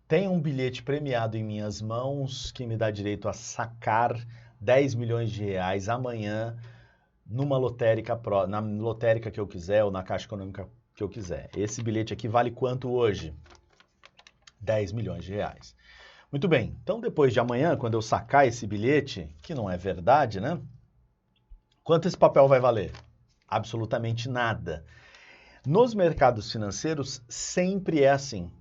Tem um bilhete premiado em minhas mãos que me dá direito a sacar 10 milhões de reais amanhã numa lotérica, na lotérica que eu quiser ou na Caixa Econômica que eu quiser. Esse bilhete aqui vale quanto hoje? 10 milhões de reais. Muito bem, então depois de amanhã, quando eu sacar esse bilhete, que não é verdade, né? Quanto esse papel vai valer? Absolutamente nada. Nos mercados financeiros, sempre é assim.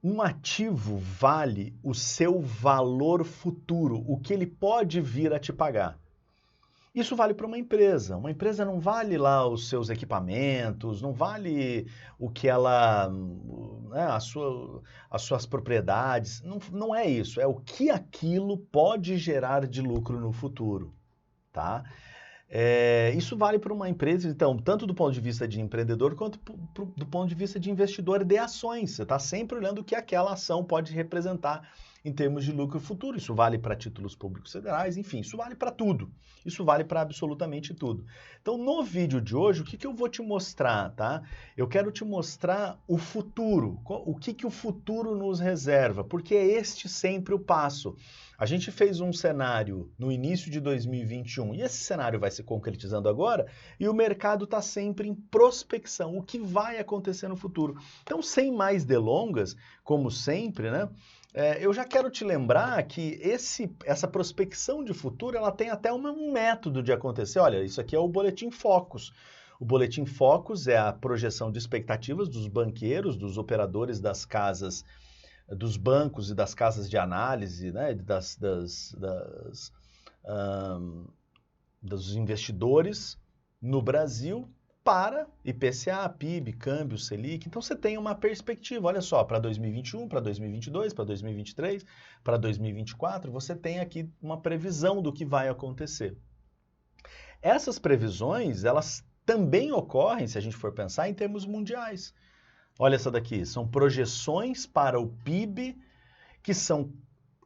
Um ativo vale o seu valor futuro, o que ele pode vir a te pagar. Isso vale para uma empresa. Uma empresa não vale lá os seus equipamentos, não vale o que ela, né, as suas propriedades. Não é isso. É o que aquilo pode gerar de lucro no futuro, tá? Isso vale para uma empresa, então, tanto do ponto de vista de empreendedor quanto do ponto de vista de investidor de ações. Você está sempre olhando o que aquela ação pode representar em termos de lucro futuro. Isso vale para títulos públicos federais, enfim, isso vale para tudo. Isso vale para absolutamente tudo. Então, no vídeo de hoje, o que eu vou te mostrar, tá? Eu quero te mostrar o futuro, o que o futuro nos reserva, porque é este sempre o passo. A gente fez um cenário no início de 2021 e esse cenário vai se concretizando agora e o mercado está sempre em prospecção, o que vai acontecer no futuro. Então, sem mais delongas, como sempre, né? Eu já quero te lembrar que essa prospecção de futuro ela tem até um método de acontecer. Olha, isso aqui é o Boletim Focus. O Boletim Focus é a projeção de expectativas dos banqueiros, dos operadores das casas, dos bancos e das casas de análise, né, dos investidores no Brasil para IPCA, PIB, câmbio, Selic. Então você tem uma perspectiva, olha só, para 2021, para 2022, para 2023, para 2024, você tem aqui uma previsão do que vai acontecer. Essas previsões, elas também ocorrem, se a gente for pensar, em termos mundiais. Olha essa daqui, são projeções para o PIB que são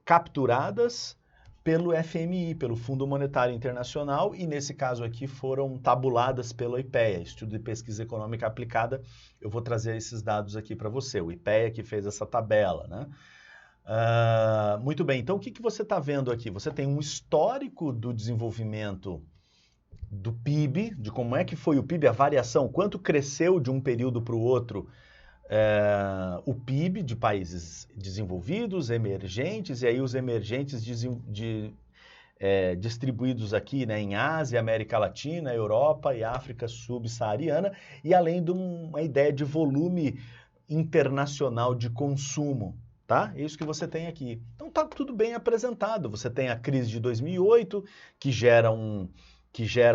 capturadas pelo FMI, pelo Fundo Monetário Internacional, e nesse caso aqui foram tabuladas pelo IPEA, Instituto de Pesquisa Econômica Aplicada. Eu vou trazer esses dados aqui para você, o IPEA que fez essa tabela, né? Muito bem, então o que você está vendo aqui? Você tem um histórico do desenvolvimento do PIB, de como é que foi o PIB, a variação, quanto cresceu de um período para o outro, o PIB de países desenvolvidos, emergentes, e aí os emergentes distribuídos aqui, né, em Ásia, América Latina, Europa e África subsaariana, e além de uma ideia de volume internacional de consumo. Tá? É isso que você tem aqui. Então tá tudo bem apresentado. Você tem a crise de 2008, que gera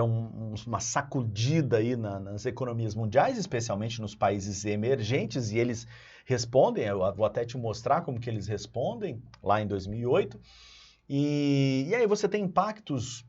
uma sacudida aí nas economias mundiais, especialmente nos países emergentes, e eles respondem, eu vou até te mostrar como que eles respondem lá em 2008, e aí você tem impactos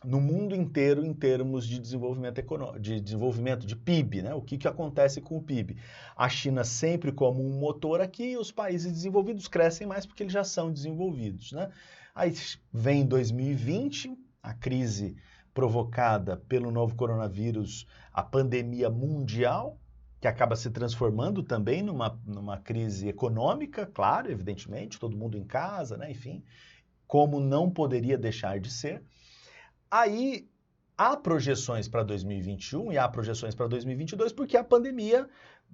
no mundo inteiro em termos de desenvolvimento econômico, de PIB, né? O que acontece com o PIB? A China sempre como um motor aqui, os países desenvolvidos crescem mais porque eles já são desenvolvidos, né? Aí vem 2020, a crise provocada pelo novo coronavírus, a pandemia mundial, que acaba se transformando também numa crise econômica, claro, evidentemente, todo mundo em casa, né? Enfim, como não poderia deixar de ser. Aí há projeções para 2021 e há projeções para 2022, porque a pandemia,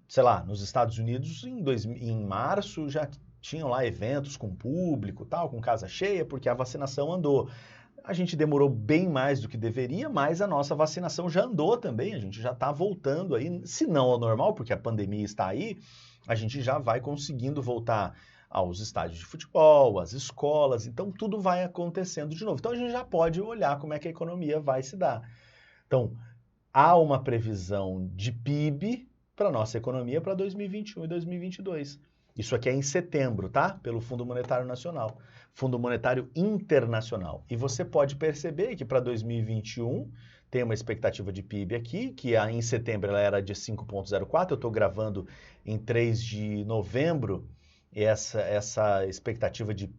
sei lá, nos Estados Unidos, em março, já tinham lá eventos com público, tal, com casa cheia, porque a vacinação andou. A gente demorou bem mais do que deveria, mas a nossa vacinação já andou também, a gente já está voltando aí, se não ao normal, porque a pandemia está aí, a gente já vai conseguindo voltar aos estádios de futebol, às escolas, então tudo vai acontecendo de novo. Então a gente já pode olhar como é que a economia vai se dar. Então, há uma previsão de PIB para a nossa economia para 2021 e 2022. Isso aqui é em setembro, tá? Pelo Fundo Monetário Nacional, Fundo Monetário Internacional. E você pode perceber que para 2021 tem uma expectativa de PIB aqui, que em setembro ela era de 5,04, eu estou gravando em 3 de novembro, e essa expectativa de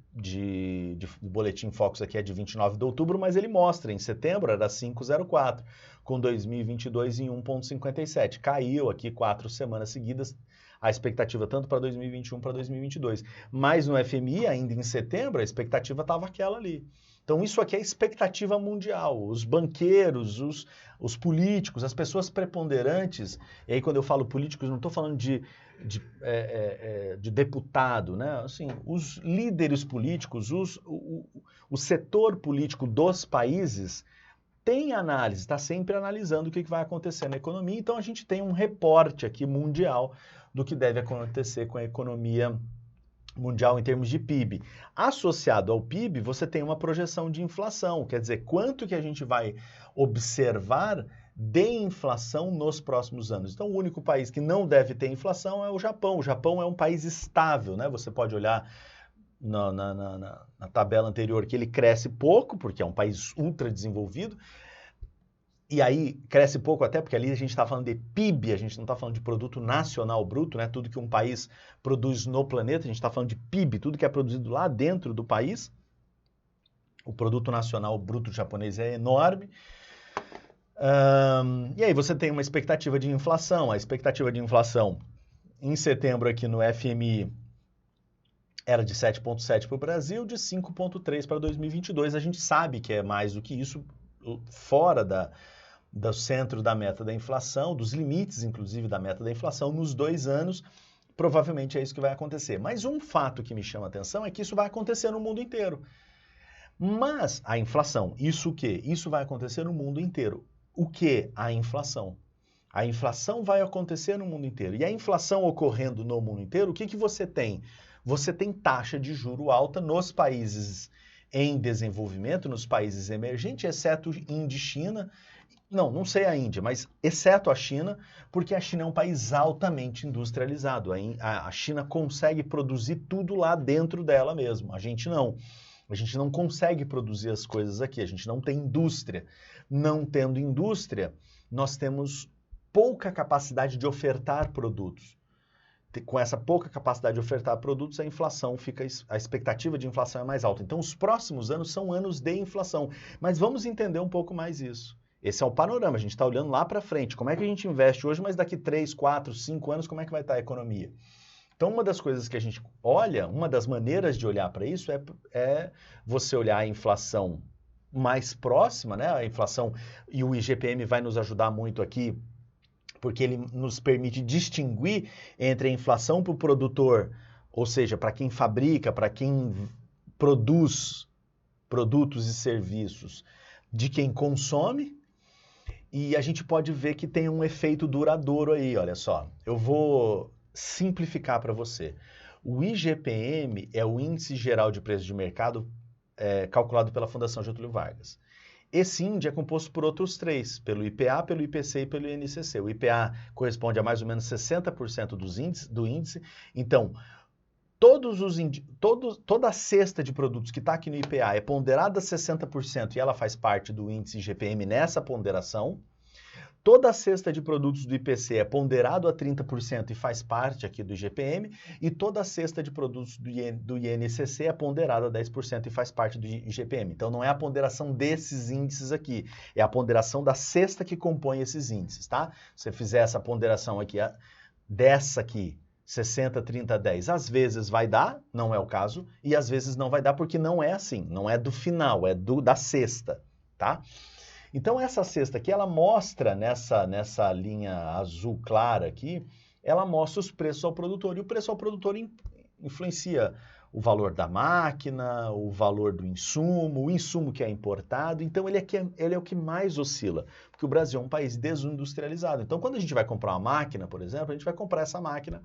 Boletim Focus aqui é de 29 de outubro, mas ele mostra, em setembro era 5,04, com 2022 em 1,57. Caiu aqui 4 semanas seguidas, a expectativa tanto para 2021 para 2022. Mas no FMI, ainda em setembro, a expectativa estava aquela ali. Então isso aqui é expectativa mundial. Os banqueiros, os políticos, as pessoas preponderantes, e aí quando eu falo políticos, não estou falando de deputado, né? Assim, os líderes políticos, o setor político dos países tem análise, está sempre analisando o que vai acontecer na economia, então a gente tem um reporte aqui mundial do que deve acontecer com a economia mundial em termos de PIB. Associado ao PIB, você tem uma projeção de inflação, quer dizer, quanto que a gente vai observar de inflação nos próximos anos. Então, o único país que não deve ter inflação é o Japão. O Japão é um país estável, né? Você pode olhar na tabela anterior que ele cresce pouco, porque é um país ultra desenvolvido, e aí cresce pouco até porque ali a gente está falando de PIB, a gente não está falando de produto nacional bruto, né? Tudo que um país produz no planeta, a gente está falando de PIB, tudo que é produzido lá dentro do país. O produto nacional bruto japonês é enorme. E aí você tem uma expectativa de inflação. A expectativa de inflação em setembro aqui no FMI era de 7,7 para o Brasil, de 5,3 para 2022. A gente sabe que é mais do que isso, fora do centro da meta da inflação, dos limites, inclusive, da meta da inflação, nos 2 anos, provavelmente é isso que vai acontecer. Mas um fato que me chama a atenção é que isso vai acontecer no mundo inteiro. Mas a inflação, isso o quê? Isso vai acontecer no mundo inteiro. O que? A inflação. A inflação vai acontecer no mundo inteiro. E a inflação ocorrendo no mundo inteiro, o que você tem? Você tem taxa de juro alta nos países em desenvolvimento, nos países emergentes, exceto Índia e China. Não sei a Índia, mas exceto a China, porque a China é um país altamente industrializado. A China consegue produzir tudo lá dentro dela mesmo. A gente não. A gente não consegue produzir as coisas aqui, a gente não tem indústria. Não tendo indústria, nós temos pouca capacidade de ofertar produtos. Com essa pouca capacidade de ofertar produtos, a inflação fica, a expectativa de inflação é mais alta. Então, os próximos anos são anos de inflação. Mas vamos entender um pouco mais isso. Esse é o panorama, a gente está olhando lá para frente. Como é que a gente investe hoje, mas daqui 3, 4, 5 anos, como é que vai estar a economia? Então, uma das coisas que a gente olha, uma das maneiras de olhar para isso é você olhar a inflação mais próxima, né? A inflação, e o IGPM vai nos ajudar muito aqui, porque ele nos permite distinguir entre a inflação para o produtor, ou seja, para quem fabrica, para quem produz produtos e serviços, de quem consome, e a gente pode ver que tem um efeito duradouro aí, olha só. Eu vou simplificar para você. O IGPM é o Índice Geral de Preços de Mercado calculado pela Fundação Getúlio Vargas. Esse índice é composto por outros 3, pelo IPA, pelo IPC e pelo INCC. O IPA corresponde a mais ou menos 60% do índice. Então, toda a cesta de produtos que está aqui no IPA é ponderada a 60% e ela faz parte do índice IGPM nessa ponderação. Toda a cesta de produtos do IPC é ponderado a 30% e faz parte aqui do IGPM, e toda a cesta de produtos do INCC é ponderada a 10% e faz parte do IGPM. Então não é a ponderação desses índices aqui, é a ponderação da cesta que compõe esses índices, tá? Se você fizer essa ponderação aqui, dessa aqui, 60, 30, 10, às vezes vai dar, não é o caso, e às vezes não vai dar porque não é assim, não é do final, é da cesta, tá? Então essa cesta aqui, ela mostra nessa linha azul clara aqui, ela mostra os preços ao produtor. E o preço ao produtor influencia o valor da máquina, o valor do insumo, o insumo que é importado. Então ele é o que mais oscila, porque o Brasil é um país desindustrializado. Então quando a gente vai comprar uma máquina, por exemplo, a gente vai comprar essa máquina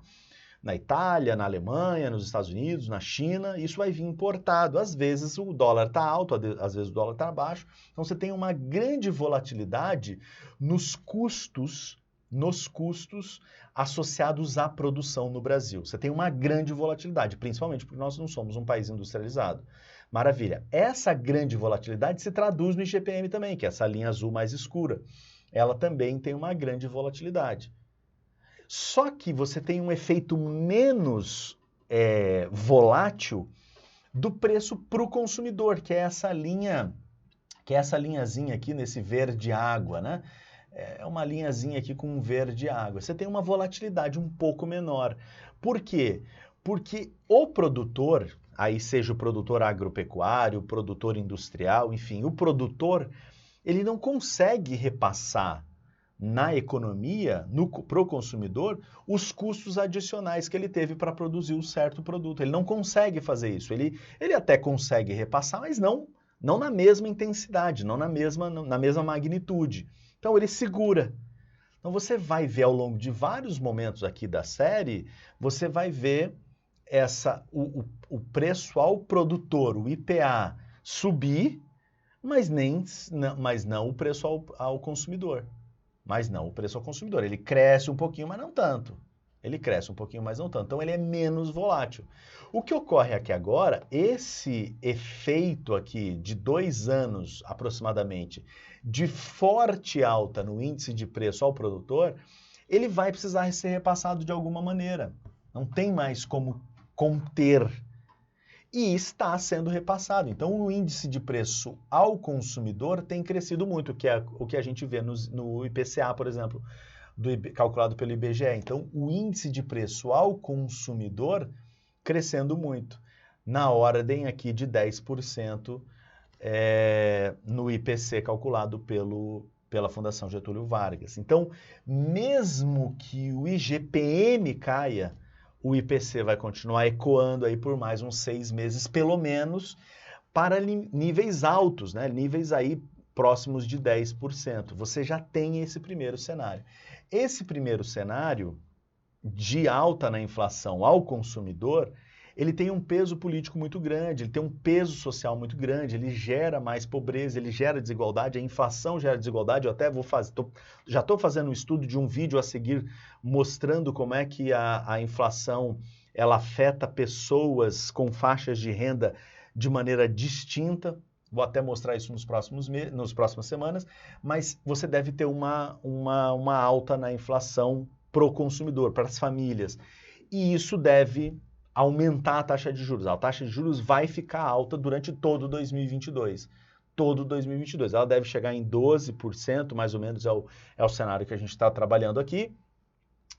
na Itália, na Alemanha, nos Estados Unidos, na China, isso vai vir importado. Às vezes o dólar está alto, às vezes o dólar está baixo. Então você tem uma grande volatilidade nos custos associados à produção no Brasil. Você tem uma grande volatilidade, principalmente porque nós não somos um país industrializado. Maravilha. Essa grande volatilidade se traduz no IGPM também, que é essa linha azul mais escura. Ela também tem uma grande volatilidade. Só que você tem um efeito menos volátil do preço para o consumidor, que é essa linhazinha aqui nesse verde água, né? é uma linhazinha aqui com um verde água. Você tem uma volatilidade um pouco menor. Por quê? Porque o produtor, aí seja o produtor agropecuário, o produtor industrial, enfim, o produtor, ele não consegue repassar na economia, para o consumidor, os custos adicionais que ele teve para produzir um certo produto. Ele não consegue fazer isso. Ele até consegue repassar, mas não na mesma intensidade, não na mesma magnitude. Então ele segura. Então você vai ver ao longo de vários momentos aqui da série, você vai ver o preço ao produtor, o IPA, subir, mas não o preço ao consumidor. Mas não o preço ao consumidor. Ele cresce um pouquinho, mas não tanto. Ele cresce um pouquinho, mas não tanto. Então ele é menos volátil. O que ocorre aqui agora, esse efeito aqui de 2 anos aproximadamente, de forte alta no índice de preço ao produtor, ele vai precisar ser repassado de alguma maneira. Não tem mais como conter. E está sendo repassado. Então, o índice de preço ao consumidor tem crescido muito, que é o que a gente vê no IPCA, por exemplo, calculado pelo IBGE. Então, o índice de preço ao consumidor crescendo muito, na ordem aqui de 10% no IPC calculado pela Fundação Getúlio Vargas. Então, mesmo que o IGPM caia, o IPC vai continuar ecoando aí por mais uns 6 meses, pelo menos, para níveis altos, né? Níveis aí próximos de 10%. Você já tem esse primeiro cenário. Esse primeiro cenário de alta na inflação ao consumidor, ele tem um peso político muito grande, ele tem um peso social muito grande, ele gera mais pobreza, ele gera desigualdade, a inflação gera desigualdade. Eu até já estou fazendo um estudo de um vídeo a seguir mostrando como é que a inflação ela afeta pessoas com faixas de renda de maneira distinta. Vou até mostrar isso nas próximas semanas, mas você deve ter uma alta na inflação para o consumidor, para as famílias. E isso deve aumentar a taxa de juros. A taxa de juros vai ficar alta durante todo 2022. Todo 2022. Ela deve chegar em 12%, mais ou menos, é o cenário que a gente está trabalhando aqui.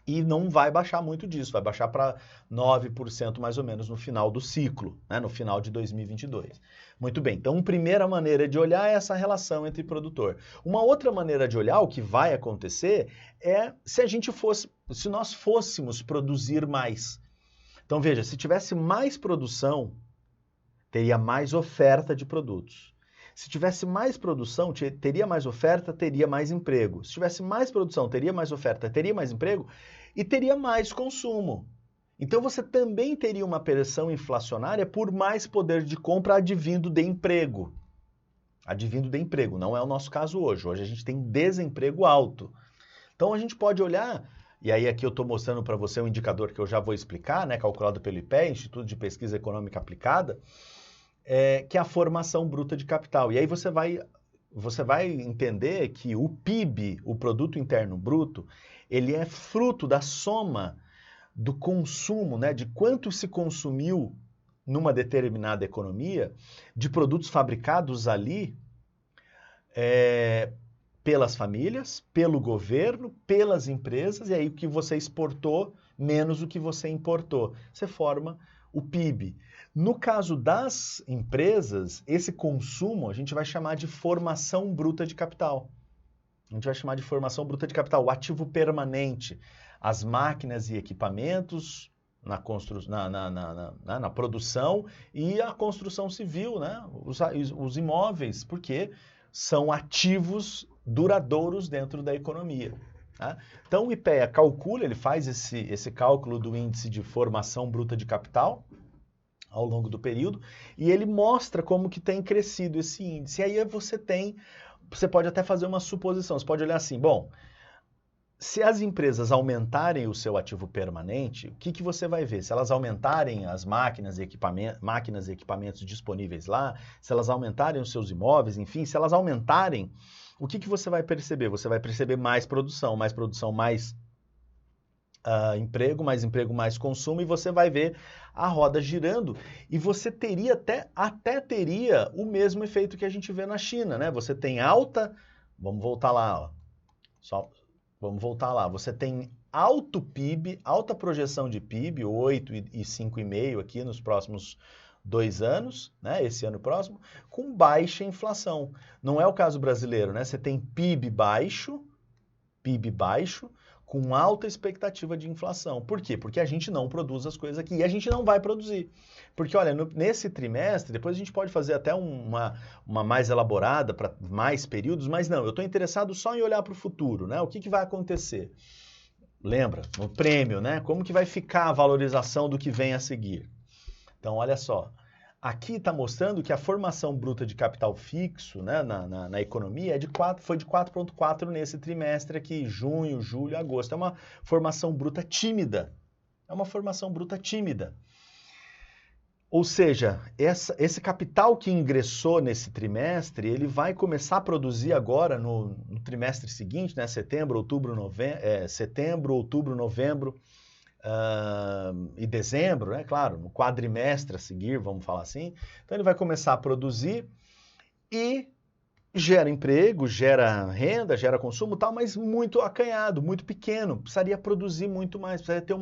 E não vai baixar muito disso, vai baixar para 9% mais ou menos no final do ciclo, né, no final de 2022. Muito bem, então, primeira maneira de olhar é essa relação entre produtor. Uma outra maneira de olhar, o que vai acontecer, é se nós fôssemos produzir mais. Então, veja, se tivesse mais produção, teria mais oferta de produtos. Se tivesse mais produção, teria mais oferta, teria mais emprego. Se tivesse mais produção, teria mais oferta, teria mais emprego e teria mais consumo. Então, você também teria uma pressão inflacionária por mais poder de compra advindo de emprego. Advindo de emprego, não é o nosso caso hoje. Hoje a gente tem desemprego alto. Então, a gente pode olhar... E aí aqui eu estou mostrando para você um indicador que eu já vou explicar, né, calculado pelo IPEA, Instituto de Pesquisa Econômica Aplicada, que é a formação bruta de capital. E aí você vai entender que o PIB, o Produto Interno Bruto, ele é fruto da soma do consumo, né, de quanto se consumiu numa determinada economia, de produtos fabricados ali, pelas famílias, pelo governo, pelas empresas, e aí o que você exportou menos o que você importou. Você forma o PIB. No caso das empresas, esse consumo a gente vai chamar de formação bruta de capital. A gente vai chamar de formação bruta de capital, o ativo permanente, as máquinas e equipamentos na produção e a construção civil, né? Os imóveis, porque são ativos duradouros dentro da economia. Tá? Então o IPEA calcula, ele faz esse cálculo do índice de formação bruta de capital ao longo do período e ele mostra como que tem crescido esse índice. E aí você pode até fazer uma suposição, você pode olhar assim, bom, se as empresas aumentarem o seu ativo permanente, o que você vai ver? Se elas aumentarem as máquinas e equipamentos disponíveis lá, se elas aumentarem os seus imóveis, enfim, se elas aumentarem, o que você vai perceber? Você vai perceber mais produção, mais emprego, mais consumo, e você vai ver a roda girando. E você teria até teria o mesmo efeito que a gente vê na China, né? Você tem alta, vamos voltar lá, ó. Vamos voltar lá. Você tem alto PIB, alta projeção de PIB, 8 e 5,5 aqui nos próximos 2 anos, né? Esse ano próximo, com baixa inflação. Não é o caso brasileiro, né? Você tem PIB baixo, com alta expectativa de inflação. Por quê? Porque a gente não produz as coisas aqui e a gente não vai produzir. Porque, olha, nesse trimestre, depois a gente pode fazer até uma mais elaborada para mais períodos, mas não, eu estou interessado só em olhar para o futuro, né? O que vai acontecer? Lembra, no prêmio, né? Como que vai ficar a valorização do que vem a seguir? Então, olha só. Aqui está mostrando que a formação bruta de capital fixo, né, na economia foi de 4,4 nesse trimestre aqui, junho, julho, agosto. É uma formação bruta tímida. É uma formação bruta tímida. Ou seja, esse capital que ingressou nesse trimestre, ele vai começar a produzir agora no trimestre seguinte, né, setembro, outubro, novembro, e dezembro, né? Claro, no quadrimestre a seguir, vamos falar assim. Então ele vai começar a produzir e gera emprego, gera renda, gera consumo, tal, mas muito acanhado, muito pequeno. Precisaria produzir muito mais, precisaria ter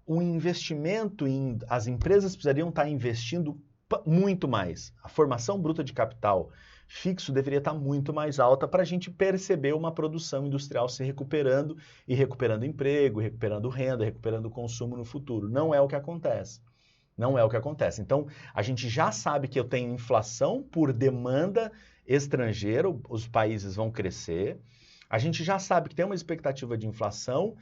um investimento as empresas precisariam estar investindo muito mais. A formação bruta de capital fixo deveria estar muito mais alta para a gente perceber uma produção industrial se recuperando e recuperando emprego, recuperando renda, recuperando consumo no futuro. Não é o que acontece. Não é o que acontece. Então, a gente já sabe que eu tenho inflação por demanda estrangeira, os países vão crescer. A gente já sabe que tem uma expectativa de inflação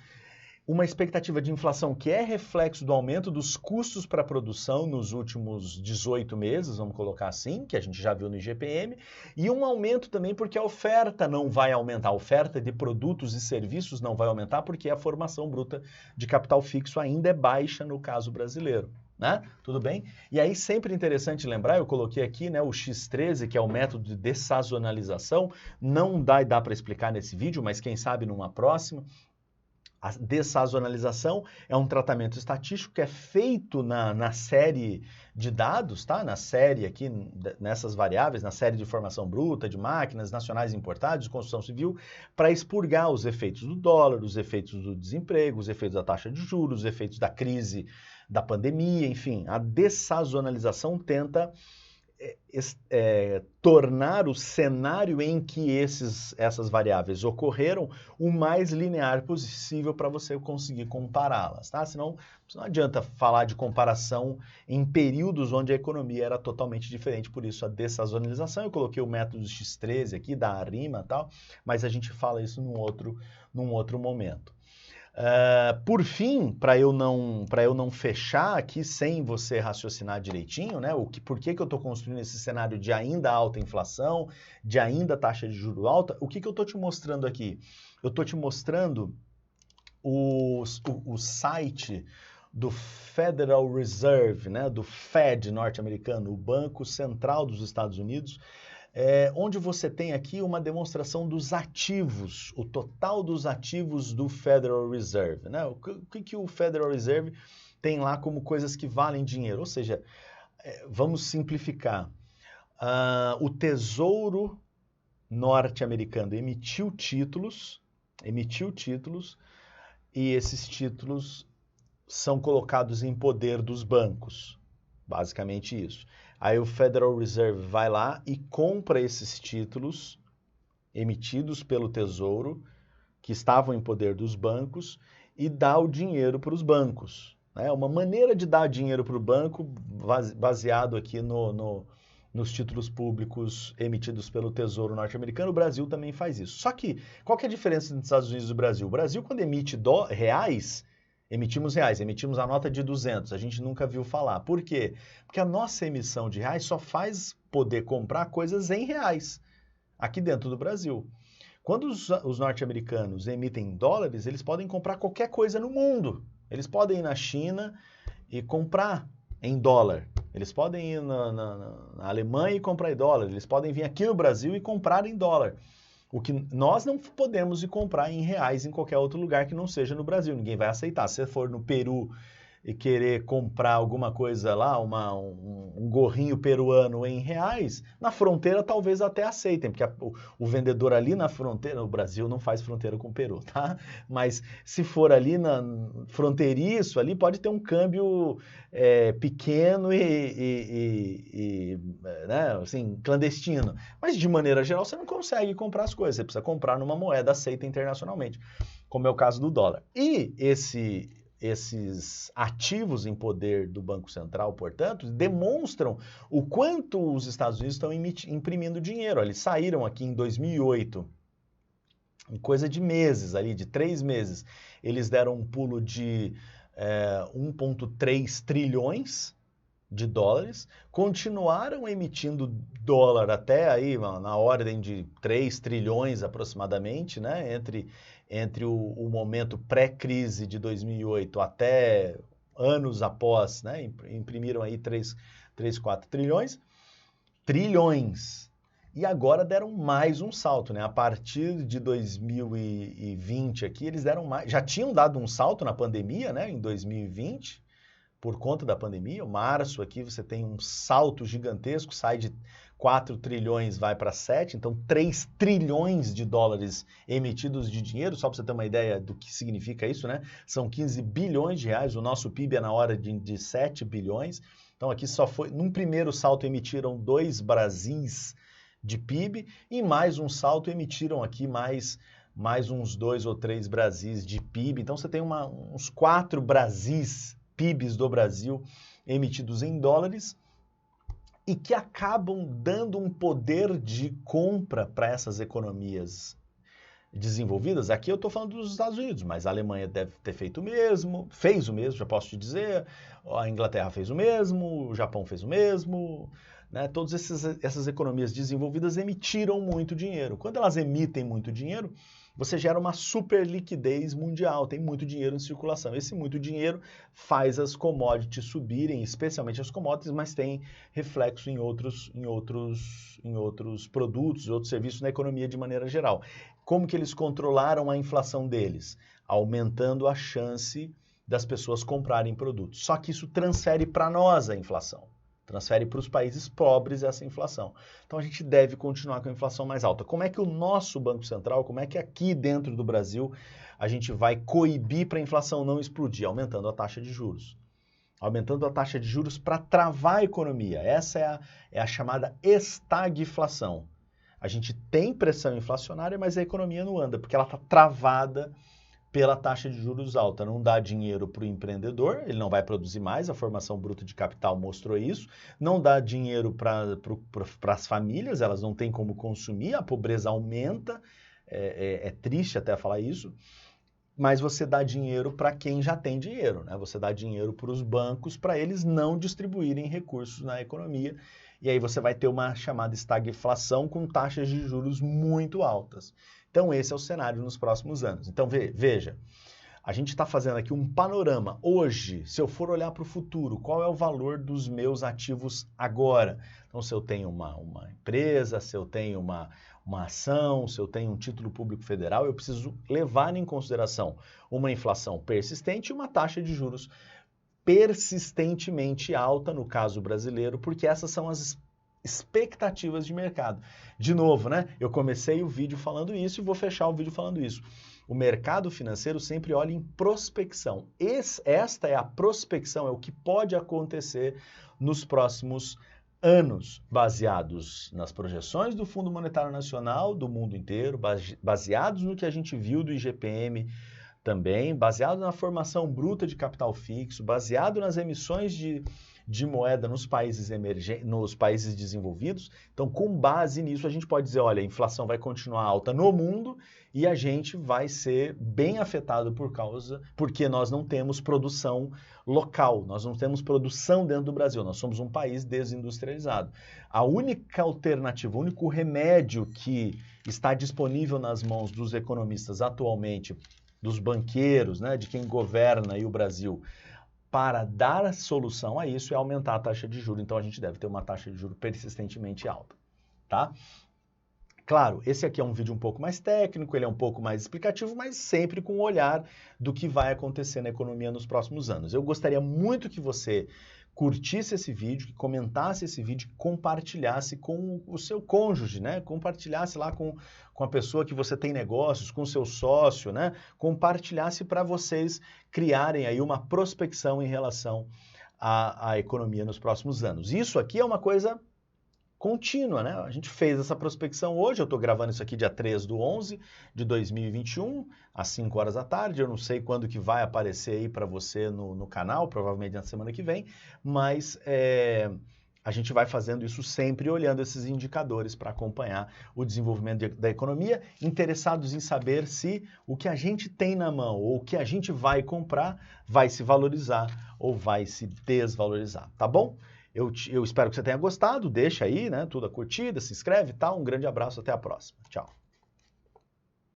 que é reflexo do aumento dos custos para a produção nos últimos 18 meses, vamos colocar assim, que a gente já viu no IGPM, e um aumento também porque a oferta não vai aumentar, a oferta de produtos e serviços não vai aumentar porque a formação bruta de capital fixo ainda é baixa no caso brasileiro. Né? Tudo bem? E aí sempre interessante lembrar, eu coloquei aqui, né, o X13, que é o método de dessazonalização, não dá para explicar nesse vídeo, mas quem sabe numa próxima. A dessazonalização é um tratamento estatístico que é feito na série de dados, tá? Na série aqui, nessas variáveis, na série de formação bruta, de máquinas nacionais importadas, de construção civil, para expurgar os efeitos do dólar, os efeitos do desemprego, os efeitos da taxa de juros, os efeitos da crise, da pandemia, enfim. A dessazonalização tenta tornar o cenário em que essas variáveis ocorreram o mais linear possível para você conseguir compará-las, tá? Senão não adianta falar de comparação em períodos onde a economia era totalmente diferente, por isso a dessazonalização. Eu coloquei o método X13 aqui, da ARIMA e tal, mas a gente fala isso num outro momento. Por fim, para eu não fechar aqui sem você raciocinar direitinho, né? Por que eu estou construindo esse cenário de ainda alta inflação, de ainda taxa de juros alta? O que eu estou te mostrando aqui? Eu estou te mostrando o site do Federal Reserve, né? Do Fed norte-americano, o Banco Central dos Estados Unidos, onde você tem aqui uma demonstração dos ativos, o total dos ativos do Federal Reserve. Né? O que o Federal Reserve tem lá como coisas que valem dinheiro? Ou seja, vamos simplificar. O Tesouro norte-americano emitiu títulos, e esses títulos são colocados em poder dos bancos. Basicamente isso. Aí o Federal Reserve vai lá e compra esses títulos emitidos pelo Tesouro, que estavam em poder dos bancos, e dá o dinheiro para os bancos. É uma maneira de dar dinheiro para o banco baseado aqui nos títulos públicos emitidos pelo Tesouro norte-americano. O Brasil também faz isso. Só que, qual que é a diferença entre os Estados Unidos e o Brasil? O Brasil, quando emite reais, emitimos a nota de 200, a gente nunca viu falar. Por quê? Porque a nossa emissão de reais só faz poder comprar coisas em reais, aqui dentro do Brasil. Quando os norte-americanos emitem dólares, eles podem comprar qualquer coisa no mundo. Eles podem ir na China e comprar em dólar. Eles podem ir na Alemanha e comprar em dólar. Eles podem vir aqui no Brasil e comprar em dólar. O que nós não podemos ir comprar em reais em qualquer outro lugar que não seja no Brasil. Ninguém vai aceitar. Se você for no Peru e querer comprar alguma coisa lá, um gorrinho peruano em reais, na fronteira talvez até aceitem, porque o vendedor ali na fronteira, o Brasil não faz fronteira com o Peru, tá? Mas se for ali na fronteiriço, ali pode ter um câmbio pequeno né, assim, clandestino. Mas de maneira geral você não consegue comprar as coisas, você precisa comprar numa moeda aceita internacionalmente, como é o caso do dólar. E esses ativos em poder do Banco Central, portanto, demonstram o quanto os Estados Unidos estão imprimindo dinheiro. Eles saíram aqui em 2008, em coisa de meses, ali de 3 meses, eles deram um pulo de 1,3 trilhões de dólares, continuaram emitindo dólar até aí na ordem de 3 trilhões aproximadamente, né, entre o momento pré-crise de 2008 até anos após, né, imprimiram aí 4 trilhões. E agora deram mais um salto, né? A partir de 2020 aqui, eles deram mais, já tinham dado um salto na pandemia, né, em 2020, por conta da pandemia. O março aqui você tem um salto gigantesco, sai de 4 trilhões, vai para 7, então 3 trilhões de dólares emitidos de dinheiro, só para você ter uma ideia do que significa isso, né? São 15 bilhões de reais, o nosso PIB é na hora de 7 bilhões, então aqui só foi, num primeiro salto emitiram 2 Brasis de PIB, e mais um salto emitiram aqui mais uns 2 ou 3 Brasis de PIB, então você tem uns 4 Brasis PIBs do Brasil emitidos em dólares e que acabam dando um poder de compra para essas economias desenvolvidas. Aqui eu estou falando dos Estados Unidos, mas a Alemanha deve ter feito o mesmo, fez o mesmo, já posso te dizer, a Inglaterra fez o mesmo, o Japão fez o mesmo, né? Todas essas economias desenvolvidas emitiram muito dinheiro. Quando elas emitem muito dinheiro, você gera uma super liquidez mundial, tem muito dinheiro em circulação. Esse muito dinheiro faz as commodities subirem, especialmente as commodities, mas tem reflexo em outros produtos, outros serviços na economia de maneira geral. Como que eles controlaram a inflação deles? Aumentando a chance das pessoas comprarem produtos. Só que isso transfere para nós a inflação. Transfere para os países pobres essa inflação. Então a gente deve continuar com a inflação mais alta. Como é que o nosso Banco Central, como é que aqui dentro do Brasil a gente vai coibir para a inflação não explodir? Aumentando a taxa de juros. Aumentando a taxa de juros para travar a economia. Essa é a chamada estagflação. A gente tem pressão inflacionária, mas a economia não anda, porque ela está travada pela taxa de juros alta. Não dá dinheiro para o empreendedor, ele não vai produzir mais, a formação bruta de capital mostrou isso. Não dá dinheiro para as famílias, elas não têm como consumir, a pobreza aumenta, é triste até falar isso. Mas você dá dinheiro para quem já tem dinheiro, né? Você dá dinheiro para os bancos para eles não distribuírem recursos na economia. E aí você vai ter uma chamada estagflação com taxas de juros muito altas. Então esse é o cenário nos próximos anos. Então veja, a gente está fazendo aqui um panorama. Hoje, se eu for olhar para o futuro, qual é o valor dos meus ativos agora? Então se eu tenho uma empresa, se eu tenho uma ação, se eu tenho um título público federal, eu preciso levar em consideração uma inflação persistente e uma taxa de juros persistentemente alta, no caso brasileiro, porque essas são as expectativas de mercado. De novo, né? Eu comecei o vídeo falando isso e vou fechar o vídeo falando isso. O mercado financeiro sempre olha em prospecção. Esta é a prospecção, é o que pode acontecer nos próximos anos, baseados nas projeções do Fundo Monetário Nacional, do mundo inteiro, baseados no que a gente viu do IGPM também, baseado na formação bruta de capital fixo, baseado nas emissões de moeda nos países nos países desenvolvidos. Então, com base nisso, a gente pode dizer, olha, a inflação vai continuar alta no mundo e a gente vai ser bem afetado porque nós não temos produção local, nós não temos produção dentro do Brasil, nós somos um país desindustrializado. A única alternativa, o único remédio que está disponível nas mãos dos economistas atualmente, dos banqueiros, né, de quem governa aí o Brasil, para dar solução a isso é aumentar a taxa de juros. Então a gente deve ter uma taxa de juros persistentemente alta, tá? Claro, esse aqui é um vídeo um pouco mais técnico, ele é um pouco mais explicativo, mas sempre com o olhar do que vai acontecer na economia nos próximos anos. Eu gostaria muito que você curtisse esse vídeo, que comentasse esse vídeo, que compartilhasse com o seu cônjuge, né? Compartilhasse lá com a pessoa que você tem negócios, com o seu sócio, né? Compartilhasse para vocês criarem aí uma prospecção em relação à economia nos próximos anos. Isso aqui é uma coisa contínua, né? A gente fez essa prospecção hoje, eu estou gravando isso aqui dia 3/11 de 2021, às 5 horas da tarde, eu não sei quando que vai aparecer aí para você no canal, provavelmente na semana que vem, mas a gente vai fazendo isso sempre olhando esses indicadores para acompanhar o desenvolvimento da economia, interessados em saber se o que a gente tem na mão ou o que a gente vai comprar vai se valorizar ou vai se desvalorizar, tá bom? Eu espero que você tenha gostado, deixa aí, né, tudo a curtida, se inscreve e tal. Um grande abraço, até a próxima. Tchau.